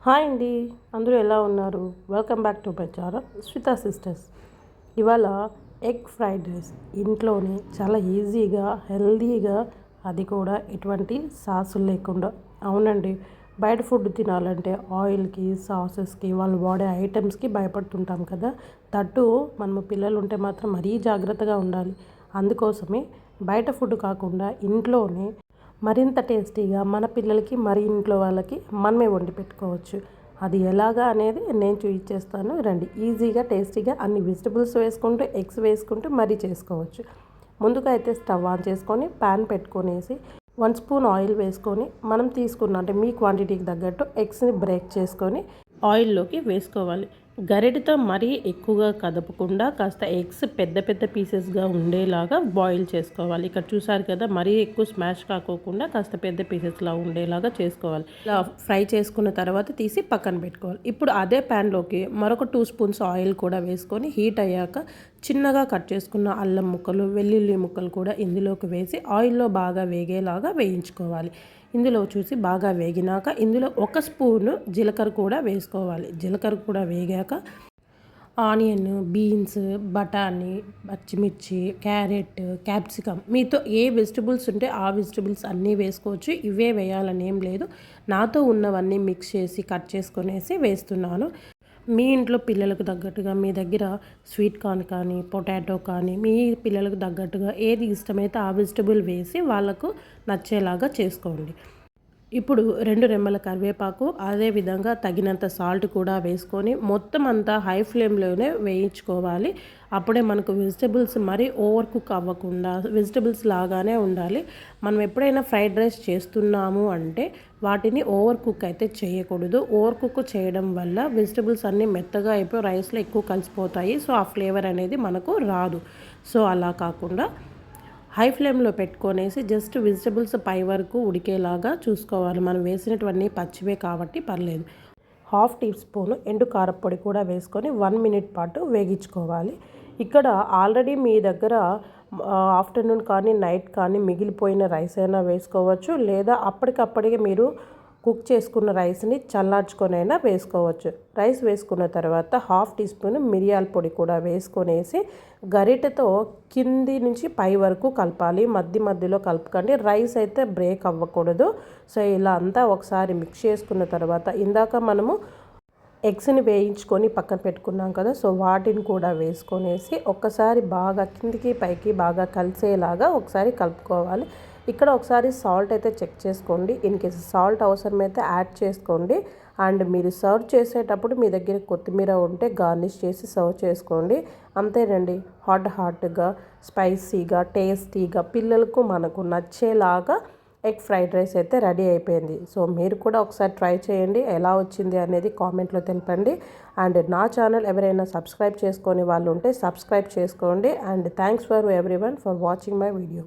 Hi అండి, అందరూ ఎలా ఉన్నారు? Welcome back to my channel Shweta sisters. ఇవాళ ఎగ్ ఫ్రైడ్ రైస్ ఇంట్లోనే చాలా ఈజీగా హెల్దీగా, అది కూడా ఎటువంటి సాసులు లేకుండా. అవునండి, బయట ఫుడ్ తినాలంటే ఆయిల్కి సాసెస్కి వాళ్ళు వాడే ఐటమ్స్కి భయపడుతుంటాం కదా. తట్టు మనము పిల్లలు ఉంటే మాత్రం మరీ జాగ్రత్తగా ఉండాలి. అందుకోసమే బయట ఫుడ్ కాకుండా ఇంట్లోనే మరింత టేస్టీగా మన పిల్లలకి మరి ఇంట్లో వాళ్ళకి మనమే వండి పెట్టుకోవచ్చు. అది ఎలాగా అనేది నేను చూపించేస్తాను రండి. ఈజీగా టేస్టీగా అన్ని వెజిటబుల్స్ వేసుకుంటూ ఎగ్స్ వేసుకుంటూ మరీ చేసుకోవచ్చు. ముందుగా అయితే స్టవ్ ఆన్ చేసుకొని ప్యాన్ పెట్టుకొనేసి 1 స్పూన్ ఆయిల్ వేసుకొని మనం తీసుకున్న అంటే మీ క్వాంటిటీకి తగ్గట్టు ఎగ్స్ని బ్రేక్ చేసుకొని ఆయిల్లోకి వేసుకోవాలి. గరిటెతో మరీ ఎక్కువగా కదపకుండా కాస్త ఎగ్స్ పెద్ద పెద్ద పీసెస్గా ఉండేలాగా బాయిల్ చేసుకోవాలి. ఇక్కడ చూసారు కదా, మరీ ఎక్కువ స్మాష్ కాకోకుండా కాస్త పెద్ద పీసెస్లా ఉండేలాగా చేసుకోవాలి. ఇలా ఫ్రై చేసుకున్న తర్వాత తీసి పక్కన పెట్టుకోవాలి. ఇప్పుడు అదే ప్యాన్లోకి మరొక 2 స్పూన్స్ ఆయిల్ కూడా వేసుకొని హీట్ అయ్యాక చిన్నగా కట్ చేసుకున్న అల్లం ముక్కలు, వెల్లుల్లి ముక్కలు కూడా ఇందులోకి వేసి ఆయిల్లో బాగా వేగేలాగా వేయించుకోవాలి. ఇందులో చూసి బాగా వేగినాక ఇందులో 1 స్పూను జీలకర్ర కూడా వేసుకోవాలి. జీలకర్ర కూడా వేగాక ఆనియన్, బీన్స్, బఠానీ, పచ్చిమిర్చి, క్యారెట్, క్యాప్సికమ్ మీతో ఏ వెజిటబుల్స్ ఉంటే ఆ వెజిటబుల్స్ అన్నీ వేసుకోవచ్చు. ఇవే వేయాలని ఏం లేదు. నాతో ఉన్నవన్నీ మిక్స్ చేసి కట్ చేసుకొనేసి వేస్తున్నాను. మీ ఇంట్లో పిల్లలకు తగ్గట్టుగా మీ దగ్గర స్వీట్ కార్న్ కానీ పొటాటో కానీ మీ పిల్లలకు తగ్గట్టుగా ఏది ఇష్టమైతే ఆ వెజిటబుల్ వేసి వాళ్ళకు నచ్చేలాగా చేసుకోండి. ఇప్పుడు 2 రెమ్మల కరివేపాకు, అదేవిధంగా తగినంత సాల్ట్ కూడా వేసుకొని మొత్తం అంతా హై ఫ్లేమ్లోనే వేయించుకోవాలి. అప్పుడే మనకు వెజిటబుల్స్ మరీ ఓవర్ కుక్ అవ్వకుండా వెజిటబుల్స్ లాగానే ఉండాలి. మనం ఎప్పుడైనా ఫ్రైడ్ రైస్ చేస్తున్నాము అంటే వాటిని ఓవర్ కుక్ అయితే చేయకూడదు. ఓవర్ కుక్ చేయడం వల్ల వెజిటబుల్స్ అన్నీ మెత్తగా అయిపోయి రైస్లో ఎక్కువ కలిసిపోతాయి. సో ఆ ఫ్లేవర్ అనేది మనకు రాదు. సో అలా కాకుండా హై ఫ్లేమ్లో పెట్టుకొనేసి జస్ట్ వెజిటబుల్స్ పై వరకు ఉడికేలాగా చూసుకోవాలి. మనం వేసినటువన్నీ పచ్చివే కాబట్టి పర్లేదు. 1/2 టీ స్పూన్ ఎండు కారపొడి కూడా వేసుకొని 1 మినిట్ పాటు వేగించుకోవాలి. ఇక్కడ ఆల్రెడీ మీ దగ్గర ఆఫ్టర్నూన్ కానీ నైట్ కానీ మిగిలిపోయిన రైస్ అయినా వేసుకోవచ్చు, లేదా అప్పటికప్పటికి మీరు కుక్ చేసుకున్న రైస్ని చల్లార్చుకొనైనా వేసుకోవచ్చు. రైస్ వేసుకున్న తర్వాత 1/2 టీ స్పూన్ మిరియాల పొడి కూడా వేసుకొనేసి గరిటెతో కింది నుంచి పై వరకు కలపాలి. మధ్యలో కలపకండి, రైస్ అయితే బ్రేక్ అవ్వకూడదు. సో ఇలా అంతా ఒకసారి మిక్స్ చేసుకున్న తర్వాత ఇందాక మనము ఎగ్స్ని వేయించుకొని పక్కన పెట్టుకున్నాం కదా, సో వాటిని కూడా వేసుకొనేసి ఒక్కసారి బాగా కిందికి పైకి బాగా కలిసేలాగా ఒకసారి కలుపుకోవాలి. ఇక్కడ ఒకసారి సాల్ట్ అయితే చెక్ చేసుకోండి. ఇన్ కేసు సాల్ట్ అవసరమైతే యాడ్ చేసుకోండి. అండ్ మీరు సర్వ్ చేసేటప్పుడు మీ దగ్గర కొత్తిమీర ఉంటే గార్నిష్ చేసి సర్వ్ చేసుకోండి. అంతేనండి, హాట్గా స్పైసీగా టేస్టీగా పిల్లలకు మనకు నచ్చేలాగా ఎగ్ ఫ్రైడ్ రైస్ అయితే రెడీ అయిపోయింది. సో మీరు కూడా ఒకసారి ట్రై చేయండి. ఎలా వచ్చింది అనేది కామెంట్లో తెలపండి. అండ్ నా ఛానల్ ఎవరైనా సబ్స్క్రైబ్ చేసుకొని వాళ్ళు ఉంటే సబ్స్క్రైబ్ చేసుకోండి. And thanks for everyone for watching my video.